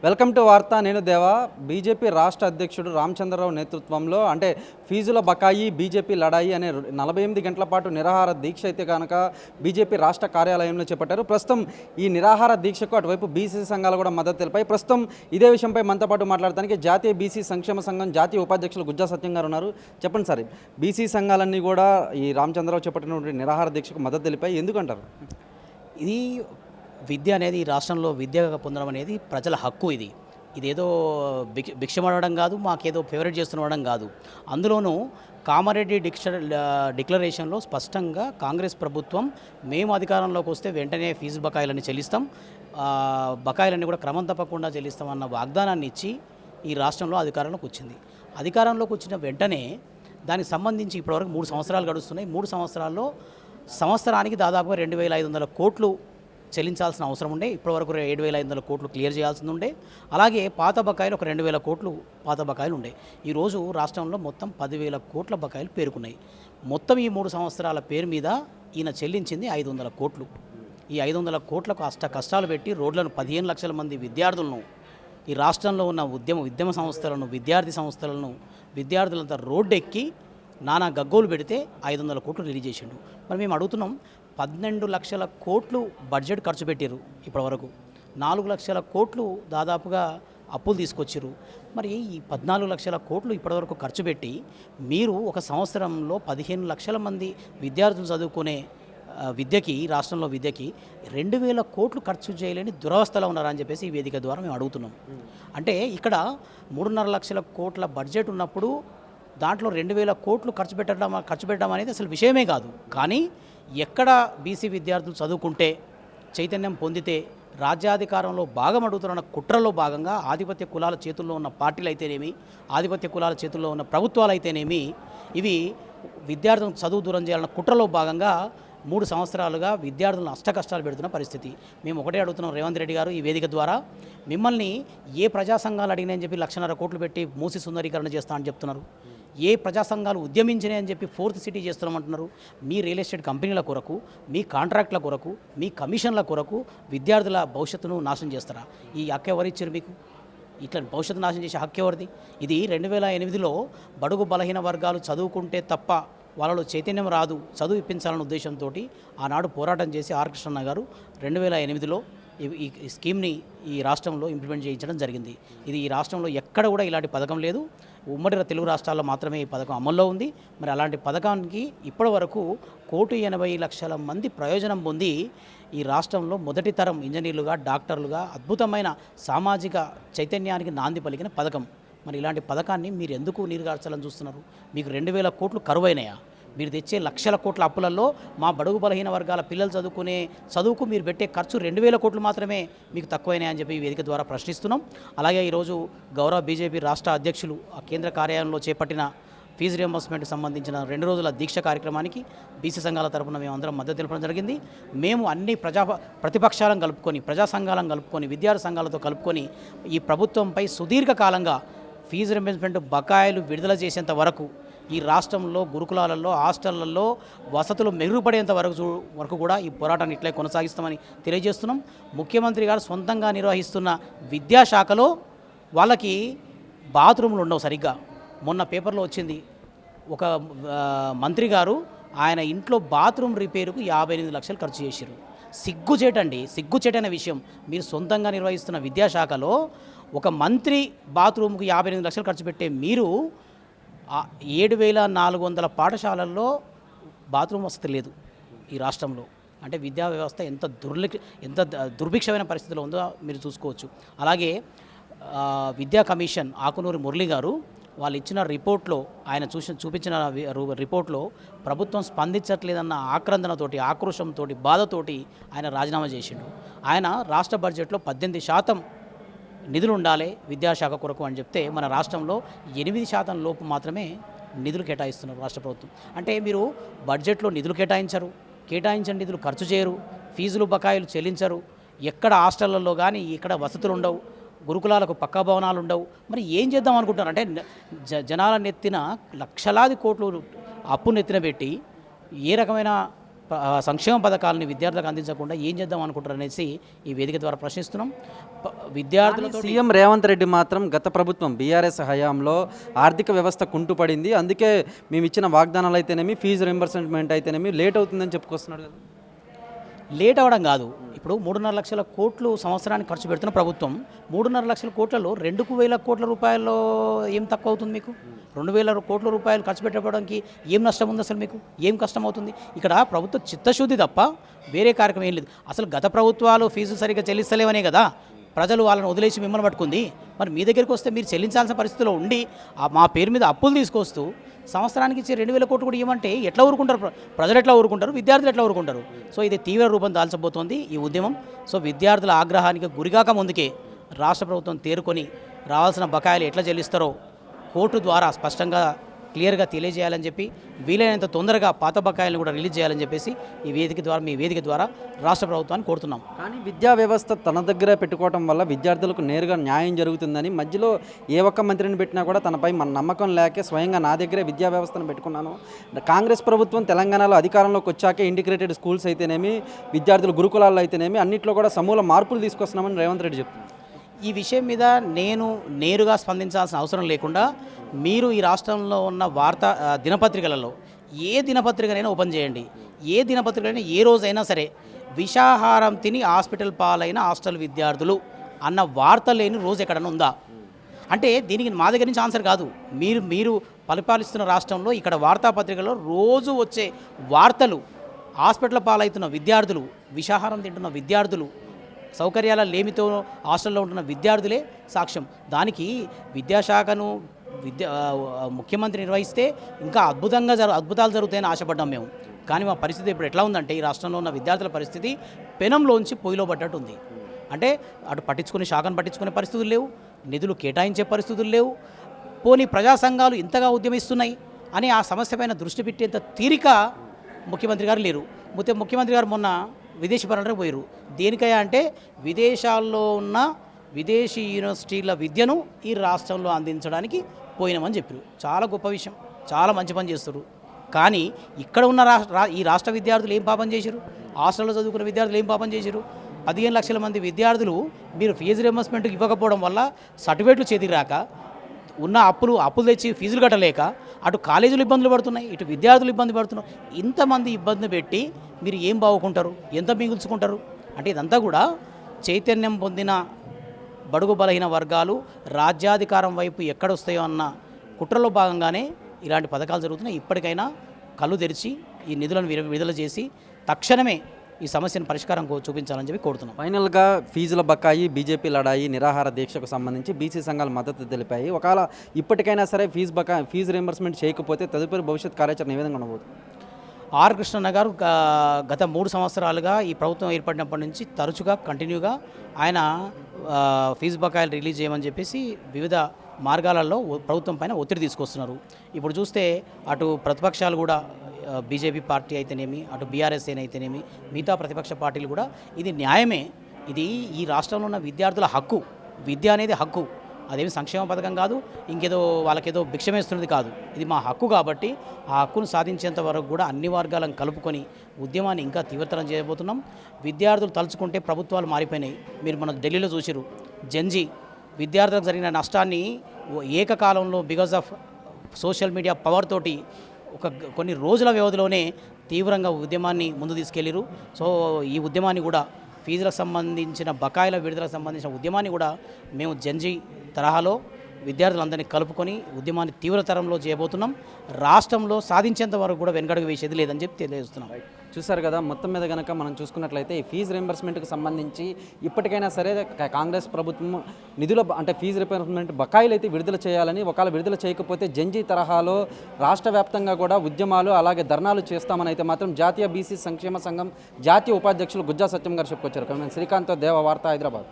Welcome to వార్త. నేను దేవా. బీజేపీ రాష్ట్ర అధ్యక్షుడు రామచంద్రరావు నేతృత్వంలో ఫీజుల బకాయి బీజేపీ లడాయి అనే 48 గంటల పాటు నిరాహార దీక్ష అయితే కనుక బీజేపీ రాష్ట్ర కార్యాలయంలో చేపట్టారు. ప్రస్తుతం ఈ నిరాహార దీక్షకు అటువైపు బీసీ సంఘాలు కూడా మద్దతు తెలిపాయి. ప్రస్తుతం ఇదే విషయంపై మనతో పాటు మాట్లాడడానికి జాతీయ బీసీ సంక్షేమ సంఘం జాతీయ ఉపాధ్యక్షులు గుజ్జా సత్యం గారు ఉన్నారు. చెప్పండి సార్, బీసీ సంఘాలన్నీ కూడా ఈ రామచంద్రరావు చేపట్టినటువంటి నిరాహార దీక్షకు మద్దతు తెలిపాయి, ఎందుకంటారు? ఇది విద్య అనేది రాష్ట్రంలో విద్య పొందడం అనేది ప్రజల హక్కు. ఇదేదో భిక్షమడడం కాదు, మాకేదో ఫేవరెట్ చేస్తున్నడం కాదు. అందులోనూ కామారెడ్డి డిక్లరేషన్లో స్పష్టంగా కాంగ్రెస్ ప్రభుత్వం మేము అధికారంలోకి వస్తే వెంటనే ఫీజు బకాయిలన్నీ చెల్లిస్తాం, బకాయిలన్నీ కూడా క్రమం తప్పకుండా చెల్లిస్తామన్న వాగ్దానాన్ని ఇచ్చి ఈ రాష్ట్రంలో అధికారంలోకి వచ్చింది. అధికారంలోకి వచ్చిన వెంటనే దానికి సంబంధించి ఇప్పటివరకు 3 సంవత్సరాలు గడుస్తున్నాయి. 3 సంవత్సరాల్లో సంవత్సరానికి దాదాపుగా 2,500 కోట్లు చెల్లించాల్సిన అవసరం ఉండే. ఇప్పటివరకు 7,500 కోట్లు క్లియర్ చేయాల్సింది ఉండే. అలాగే పాత బకాయిలు ఒక 2,000 కోట్లు పాత బకాయిలు ఉండే. ఈరోజు రాష్ట్రంలో మొత్తం 10,000 కోట్ల బకాయిలు పేరుకున్నాయి. మొత్తం ఈ 3 సంవత్సరాల పేరు మీద ఈయన చెల్లించింది 500 కోట్లు. ఈ 500 కోట్లకు కష్టాలు పెట్టి రోడ్లను 15 లక్షల మంది విద్యార్థులను, ఈ రాష్ట్రంలో ఉన్న ఉద్యమ సంస్థలను, విద్యార్థి సంస్థలను, విద్యార్థులంతా రోడ్డెక్కి నానా గగ్గోలు పెడితే 500 కోట్లు రిలీజ్ చేసిండు. మరి మేము అడుగుతున్నాం, 12 లక్షల కోట్లు బడ్జెట్ ఖర్చు పెట్టారు. ఇప్పటివరకు 4 లక్షల కోట్లు దాదాపుగా అప్పులు తీసుకొచ్చారు. మరి ఈ 14 లక్షల కోట్లు ఇప్పటివరకు ఖర్చు పెట్టి మీరు ఒక సంవత్సరంలో 15 లక్షల మంది విద్యార్థులు చదువుకునే విద్యకి, రాష్ట్రంలో విద్యకి 2,000 కోట్లు ఖర్చు చేయలేని దురవస్థలో ఉన్నారని చెప్పేసి ఈ వేదిక ద్వారా మేము అడుగుతున్నాం. అంటే ఇక్కడ 3.5 లక్షల కోట్ల బడ్జెట్ ఉన్నప్పుడు దాంట్లో 2,000 కోట్లు ఖర్చు పెట్టడం అనేది అసలు విషయమే కాదు. కానీ ఎక్కడ బీసీ విద్యార్థులు చదువుకుంటే, చైతన్యం పొందితే రాజ్యాధికారంలో భాగం అడుగుతున్న కుట్రలో భాగంగా ఆధిపత్య కులాల చేతుల్లో ఉన్న పార్టీలు అయితేనేమి, ఆధిపత్య కులాల చేతుల్లో ఉన్న ప్రభుత్వాలు అయితేనేమి, ఇవి విద్యార్థులకు చదువు దూరం చేయాలన్న కుట్రలో భాగంగా 3 సంవత్సరాలుగా విద్యార్థులను అష్టకష్టాలు పెడుతున్న పరిస్థితి. మేము ఒకటే అడుగుతున్నాం, రేవంత్ రెడ్డి గారు ఈ వేదిక ద్వారా మిమ్మల్ని ఏ ప్రజా సంఘాలు అడిగినాయని చెప్పి 1,50,000 కోట్లు పెట్టి మూసి సుందరీకరణ చేస్తా అని చెప్తున్నారు. ఏ ప్రజా సంఘాలు ఉద్యమించినాయని చెప్పి 4th సిటీ చేస్తున్నామంటున్నారు. మీ రియల్ ఎస్టేట్ కంపెనీల కొరకు, మీ కాంట్రాక్ట్ల కొరకు, మీ కమిషన్ల కొరకు విద్యార్థుల భవిష్యత్తును నాశనం చేస్తారా? ఈ హక్కు ఎవరిచ్చారు మీకు? ఇట్లా భవిష్యత్తు నాశనం చేసే హక్కు ఎవరిది? ఇది 2008లో బడుగు బలహీన వర్గాలు చదువుకుంటే తప్ప వాళ్ళలో చైతన్యం రాదు, చదువు ఇప్పించాలన్న ఉద్దేశంతో ఆనాడు పోరాటం చేసి ఆర్ కృష్ణన్న గారు 2008లో ఈ స్కీమ్ని ఈ రాష్ట్రంలో ఇంప్లిమెంట్ చేయించడం జరిగింది. ఇది ఈ రాష్ట్రంలో ఎక్కడ కూడా ఇలాంటి పథకం లేదు. ఉమ్మడి తెలుగు రాష్ట్రాల్లో మాత్రమే ఈ పథకం అమల్లో ఉంది. మరి అలాంటి పథకానికి ఇప్పటి వరకు 1,80,00,000 మంది ప్రయోజనం పొంది ఈ రాష్ట్రంలో మొదటి తరం ఇంజనీర్లుగా, డాక్టర్లుగా అద్భుతమైన సామాజిక చైతన్యానికి నాంది పలికిన పథకం. మరి ఇలాంటి పథకాన్ని మీరు ఎందుకు నీరుగార్చాలని చూస్తున్నారు? మీకు 2,000 కోట్లు కరువైనాయా? మీరు తెచ్చే లక్షల కోట్ల అప్పులలో మా బడుగు బలహీన వర్గాల పిల్లలు చదువుకునే చదువుకు మీరు పెట్టే ఖర్చు 2,000 కోట్లు మాత్రమే మీకు తక్కువైనాయని చెప్పి ఈ వేదిక ద్వారా ప్రశ్నిస్తున్నాం. అలాగే ఈరోజు గౌరవ బీజేపీ రాష్ట్ర అధ్యక్షులు ఆ కేంద్ర కార్యాలయంలో చేపట్టిన ఫీజు రియంబర్స్మెంట్కి సంబంధించిన 2 రోజుల దీక్ష కార్యక్రమానికి బీసీ సంఘాల తరఫున మేము అందరం మద్దతు తెలపడం జరిగింది. మేము అన్ని ప్రతిపక్షాలను కలుపుకొని, ప్రజా సంఘాలను కలుపుకొని, విద్యార్థి సంఘాలతో కలుపుకొని ఈ ప్రభుత్వంపై సుదీర్ఘకాలంగా ఫీజు రియంబర్స్మెంట్ బకాయిలు విడుదల చేసేంత వరకు, ఈ రాష్ట్రంలో గురుకులాలలో, హాస్టళ్లలో వసతులు మెరుగుపడేంత వరకు కూడా ఈ పోరాటాన్ని ఇట్లే కొనసాగిస్తామని తెలియజేస్తున్నాం. ముఖ్యమంత్రి గారు సొంతంగా నిర్వహిస్తున్న విద్యాశాఖలో వాళ్ళకి బాత్రూమ్లు ఉండవు సరిగ్గా. మొన్న పేపర్లో వచ్చింది, ఒక మంత్రి గారు ఆయన ఇంట్లో బాత్రూమ్ రిపేరుకు 58 లక్షలు ఖర్చు చేశారు. సిగ్గుచేటనే విషయం. మీరు సొంతంగా నిర్వహిస్తున్న విద్యాశాఖలో ఒక మంత్రి బాత్రూమ్కు 58 లక్షలు ఖర్చు పెట్టే మీరు 7,400 పాఠశాలల్లో బాత్రూమ్ వసతి లేదు ఈ రాష్ట్రంలో. అంటే విద్యా వ్యవస్థ ఎంత దుర్భిక్షమైన పరిస్థితిలో ఉందో మీరు చూసుకోవచ్చు. అలాగే విద్యా కమిషన్ ఆకునూరి మురళి గారు వాళ్ళు ఇచ్చిన రిపోర్ట్లో, ఆయన చూపించిన రిపోర్ట్లో ప్రభుత్వం స్పందించట్లేదన్న ఆక్రందనతోటి, ఆక్రోశంతో, బాధతోటి ఆయన రాజీనామా చేసిండు. ఆయన రాష్ట్ర బడ్జెట్లో 18% నిధులు ఉండాలి విద్యాశాఖ కొరకు అని చెప్తే మన రాష్ట్రంలో 8% లోపు మాత్రమే నిధులు కేటాయిస్తున్నారు రాష్ట్ర ప్రభుత్వం. అంటే మీరు బడ్జెట్లో నిధులు కేటాయించిన నిధులు ఖర్చు చేయరు, ఫీజులు బకాయిలు చెల్లించరు, ఎక్కడ హాస్టళ్లలో కానీ ఇక్కడ వసతులు ఉండవు, గురుకులాలకు పక్కా భవనాలు ఉండవు. మరి ఏం చేద్దాం అనుకుంటున్నారు? అంటే జనాల నెత్తిన లక్షలాది కోట్లు అప్పు నెత్తిన పెట్టి ఏ రకమైన సంక్షేమ పథకాలని విద్యార్థులకు అందించకుండా ఏం చేద్దాం అనుకుంటారు అనేసి ఈ వేదిక ద్వారా ప్రశ్నిస్తున్నాం. విద్యార్థులతో సీఎం రేవంత్ రెడ్డి మాత్రం గత ప్రభుత్వం బీఆర్ఎస్ హయాంలో ఆర్థిక వ్యవస్థ కుంటుపడింది, అందుకే మేము ఇచ్చిన వాగ్దానాలు అయితేనేమి ఫీజు రింబర్స్మెంట్ అయితేనేమి లేట్ అవుతుందని చెప్పుకొస్తున్నాడు కదా. లేట్ అవ్వడం కాదు. ఇప్పుడు 3.5 లక్షల కోట్లు సంవత్సరానికి ఖర్చు పెడుతున్న ప్రభుత్వం 3.5 లక్షల కోట్లలో 2,000 కోట్ల రూపాయల్లో ఏం తక్కువ అవుతుంది మీకు? 2,000 కోట్ల రూపాయలు ఖర్చు పెట్టడానికి ఏం నష్టం ఉంది అసలు మీకు? ఏం కష్టం అవుతుంది? ఇక్కడ ప్రభుత్వ చిత్తశుద్ధి తప్ప వేరే కార్యక్రమం ఏం లేదు. అసలు గత ప్రభుత్వాలు ఫీజు సరిగ్గా చెల్లిస్తలేవనే కదా ప్రజలు వాళ్ళని వదిలేసి మిమ్మల్ని పట్టుకుంది. మరి మీ దగ్గరికి వస్తే మీరు చెల్లించాల్సిన పరిస్థితిలో ఉండి మా పేరు మీద అప్పులు తీసుకొస్తూ సంవత్సరానికి ఇచ్చే 2,000 కోట్లు కూడా ఇవ్వమంటే ఎట్లా ఊరుకుంటారు? ప్రజలు ఎట్లా ఊరుకుంటారు? విద్యార్థులు ఎట్లా ఊరుకుంటారు? సో ఇది తీవ్ర రూపం దాల్చబోతోంది ఈ ఉద్యమం. సో విద్యార్థుల ఆగ్రహానికి గురిగాక ముందుకే రాష్ట్ర ప్రభుత్వం తేరుకొని రావాల్సిన బకాయిలు ఎట్లా చెల్లిస్తారో కోర్టు ద్వారా స్పష్టంగా క్లియర్గా తెలియజేయాలని చెప్పి వీలైనంత తొందరగా పాత బకాయిలను కూడా రిలీజ్ చేయాలని చెప్పేసి మీ వేదిక ద్వారా రాష్ట్ర ప్రభుత్వాన్ని కోరుతున్నాం. కానీ విద్యా వ్యవస్థ తన దగ్గర పెట్టుకోవడం వల్ల విద్యార్థులకు నేరుగా న్యాయం జరుగుతుందని, మధ్యలో ఏ ఒక్క మంత్రిని పెట్టినా కూడా తనపై మన నమ్మకం లేకే స్వయంగా నా దగ్గరే విద్యా వ్యవస్థను పెట్టుకున్నాను. కాంగ్రెస్ ప్రభుత్వం తెలంగాణలో అధికారంలోకి వచ్చాకే ఇంటిగ్రేటెడ్ స్కూల్స్ అయితేనేమి, విద్యార్థులు గురుకులాల్లో అయితేనేమి అన్నింటిలో కూడా సమూల మార్పులు తీసుకొస్తున్నామని రేవంత్ రెడ్డి చెప్తున్నారు. ఈ విషయం మీద నేను నేరుగా స్పందించాల్సిన అవసరం లేకుండా మీరు ఈ రాష్ట్రంలో ఉన్న దినపత్రికలలో ఏ దినపత్రికనైనా ఓపెన్ చేయండి. ఏ దినపత్రికైనా ఏ రోజైనా సరే విషాహారం తిని హాస్పిటల్ పాలైన హాస్టల్ విద్యార్థులు అన్న వార్త లేని రోజు ఎక్కడన్నా ఉందా? అంటే దీనికి మా దగ్గర నుంచి ఆన్సర్ కాదు. మీరు పరిపాలిస్తున్న రాష్ట్రంలో ఇక్కడ వార్తాపత్రికలో రోజు వచ్చే వార్తలు హాస్పిటల్ పాలవుతున్న విద్యార్థులు, విషాహారం తింటున్న విద్యార్థులు, సౌకర్యాల లేమితో హాస్టల్లో ఉంటున్న విద్యార్థులే సాక్ష్యం. దానికి విద్యాశాఖను ముఖ్యమంత్రి నిర్వహిస్తే ఇంకా అద్భుతాలు జరుగుతాయని ఆశపడ్డాం మేము. కానీ మా పరిస్థితి ఇప్పుడు ఎట్లా ఉందంటే ఈ రాష్ట్రంలో ఉన్న విద్యార్థుల పరిస్థితి పెనంలోంచి పొయ్యిలో పడ్డట్టు ఉంది. అంటే అటు శాఖను పట్టించుకునే పరిస్థితులు లేవు, నిధులు కేటాయించే పరిస్థితులు లేవు. పోనీ ప్రజా సంఘాలు ఇంతగా ఉద్యమిస్తున్నాయి అని ఆ సమస్య పైన దృష్టి పెట్టేంత తీరిక ముఖ్యమంత్రి గారు లేరు. ముఖ్యమంత్రి గారు మొన్న విదేశీ పర్యటనకు పోయారు. దేనికయ్యా అంటే విదేశాల్లో ఉన్న విదేశీ యూనివర్సిటీల విద్యను ఈ రాష్ట్రంలో అందించడానికి పోయినామని చెప్పారు. చాలా గొప్ప విషయం, చాలా మంచి పని చేస్తారు. కానీ ఇక్కడ ఉన్న ఈ రాష్ట్ర విద్యార్థులు ఏం పాపం చేశారు? హాస్టల్లో చదువుకున్న విద్యార్థులు ఏం పాపం చేశారు? 15 లక్షల మంది విద్యార్థులు మీరు ఫీజు రియంబర్స్మెంట్ ఇవ్వకపోవడం వల్ల సర్టిఫికేట్లు చేతికి రాక ఉన్న అప్పులు తెచ్చి ఫీజులు కట్టలేక అటు కాలేజీలు ఇబ్బందులు పడుతున్నాయి, ఇటు విద్యార్థులు ఇబ్బంది పడుతున్నారు. ఇంతమంది ఇబ్బంది పెట్టి మీరు ఏం బాగుకుంటారు? ఎంత మిగుల్చుకుంటారు? అంటే ఇదంతా కూడా చైతన్యం పొందిన బడుగు బలహీన వర్గాలు రాజ్యాధికారం వైపు ఎక్కడొస్తాయో అన్న కుట్రలో భాగంగానే ఇలాంటి పథకాలు జరుగుతున్నాయి. ఇప్పటికైనా కళ్ళు తెరిచి ఈ నిధులను విడుదల చేసి తక్షణమే ఈ సమస్యను పరిష్కారం చూపించాలని చెప్పి కోరుతున్నాం. ఫైనల్గా ఫీజుల బకాయి, బీజేపీ లడాయి, నిరాహార దీక్షకు సంబంధించి బీసీ సంఘాలు మద్దతు తెలిపాయి. ఒకవేళ ఇప్పటికైనా సరే ఫీజు రీయింబర్స్మెంట్ చేయకపోతే తదుపరి భవిష్యత్ కార్యాచరణ ఏ విధంగా ఉండబోతుంది? ఆర్ కృష్ణన్న గారు గత 3 సంవత్సరాలుగా ఈ ప్రభుత్వం ఏర్పడినప్పటి నుంచి తరచుగా కంటిన్యూగా ఆయన ఫీజు బకాయిలు రిలీజ్ చేయమని చెప్పేసి వివిధ మార్గాలలో ప్రభుత్వం పైన ఒత్తిడి తీసుకొస్తున్నారు. ఇప్పుడు చూస్తే అటు ప్రతిపక్షాలు కూడా బీజేపీ పార్టీ అయితేనేమి, అటు బీఆర్ఎస్ అయితేనేమి, మిగతా ప్రతిపక్ష పార్టీలు కూడా ఇది న్యాయమే, ఇది ఈ రాష్ట్రంలో ఉన్న విద్యార్థుల హక్కు, విద్య అనేది హక్కు, అదేమి సంక్షేమ పథకం కాదు, ఇంకేదో వాళ్ళకేదో భిక్షమేస్తున్నది కాదు, ఇది మా హక్కు. కాబట్టి ఆ హక్కును సాధించేంత వరకు కూడా అన్ని వర్గాలను కలుపుకొని ఉద్యమాన్ని ఇంకా తీవ్రతరం చేయబోతున్నాం. విద్యార్థులు తలుచుకుంటే ప్రభుత్వాలు మారిపోయినాయి. మీరు మన ఢిల్లీలో చూసిరు, జంజీ విద్యార్థులకు జరిగిన నష్టాన్ని ఏకకాలంలో because of social media power తోటి కొన్ని రోజుల వ్యవధిలోనే తీవ్రంగా ఉద్యమాన్ని ముందు తీసుకెళ్ళిరు. సో ఈ ఉద్యమాన్ని కూడా ఫీజులకు సంబంధించిన బకాయిల విడుదలకు సంబంధించిన ఉద్యమాన్ని కూడా మేము జంజీ తరహాలో విద్యార్థులందరినీ కలుపుకొని ఉద్యమాన్ని తీవ్రతరంలో చేయబోతున్నాం. రాష్ట్రంలో సాధించేంత వరకు కూడా వెనకడుగు వేసేది లేదని చెప్పి తెలియజేస్తున్నాం. చూసారు కదా, మొత్తం మీద కనుక మనం చూసుకున్నట్లయితే ఈ ఫీజు రీయింబర్స్మెంట్కి సంబంధించి ఇప్పటికైనా సరే కాంగ్రెస్ ప్రభుత్వం అంటే ఫీజు రీయింబర్స్మెంట్ బకాయిలు అయితే విడుదల చేయాలని, ఒకవేళ విడుదల చేయకపోతే జంజీ తరహాలో రాష్ట్ర వ్యాప్తంగా కూడా ఉద్యమాలు అలాగే ధర్నాలు చేస్తామని అయితే మాత్రం జాతీయ బీసీ సంక్షేమ సంఘం జాతీయ ఉపాధ్యక్షులు గుజ్జా సత్యం గారు చెప్పుకొచ్చారు. శ్రీకాంత్ దేవ వార్త, హైదరాబాద్.